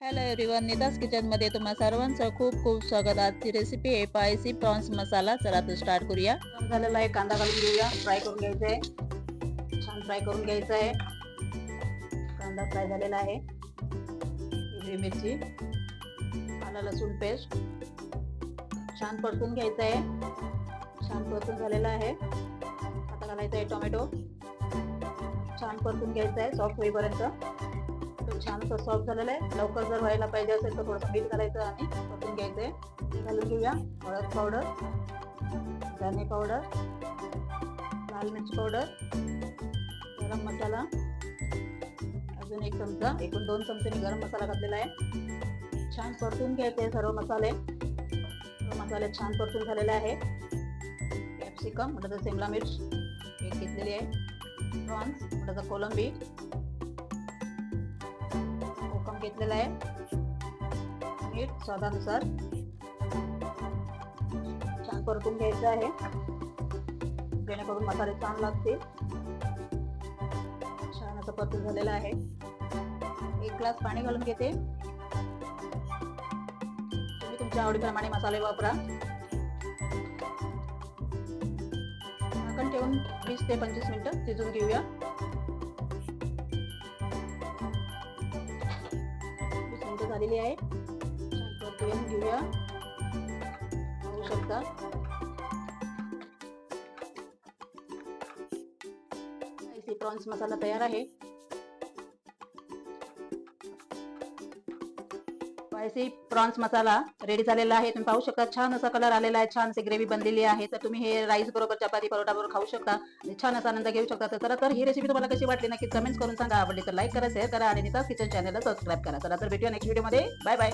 Hello everyone, Nita's किचनमध्ये तुम्हा सर्वांचं खूप खूप स्वागत. आजची रेसिपी आहे स्पायसी प्रॉन्स मसाला. चला तर स्टार्ट करूया. झालेला आहे, कांदा घालून घेऊया. फ्राय करून घ्यायचा आहे, छान फ्राय करून घ्यायचा आहे. कांदा फ्राय झालेला आहे. हिरवी मिरची, आलं लसूण पेस्ट छान परतून घ्यायचं आहे. छान परतून झालेला आहे. आता घालायचं आहे टोमॅटो, छान परतून घ्यायचं आहे सॉफ्ट होईपर्यंत. छान असं सॉफ्ट झालेलं आहे. लवकर जर व्हायला पाहिजे असेल तर थोडंसं मीठ घालायचं आणि परतून घ्यायचंय. घालून घेऊया हळद पावडर, धने पावडर, लाल मिरची पावडर, गरम मसाला, अजून एक चमचा, एकूण 2 चमचे मी गरम मसाला घातलेला आहे. छान परतून घ्यायचे सर्व मसाले. मसाले छान परतून झालेले आहे. कॅप्सिकम म्हणजे शिमला मिर्च एक घेतलेली आहे. प्रॉन्स म्हणजे कोलंबी घेतलेला आहे. मीठ स्वादानुसार. छान परतून घ्यायचं आहे जेणेकरून मसाले छान लागतील. छान असं परतून झालेलं आहे. 1 ग्लास पाणी घालून घेते. तुम्ही तुमच्या आवडीप्रमाणे मसाले वापरा. झाकण ठेवून 20 ते 25 मिनिटं शिजून घेऊया. झालेली आहे. छान परतून घेऊया. होऊ शकता स्पायसी प्रॉन्स मसाला तयार आहे. स्पायसी प्रॉन्स मसाला रेडी झालेला आहे. तुम्ही पाहू शकता छान असा कलर आलेला आहे. छान अशी ग्रेव्ही बनलेली आहे. तर तुम्ही हे राईस बरोबर, चपाती, परोठा बरोबर खाऊ शकता आणि छान असा आनंद घेऊ शकता. तर ही रेसिपी तुम्हाला कशी वाटली नक्की कमेंट्स करून सांगा. आवडली तर लाईक करा, शेअर करा आणि नीताज किचन चॅनलला सबस्क्राईब करा. चला तर भेटूया नेक्स्ट व्हिडिओ मध्ये. Bye bye.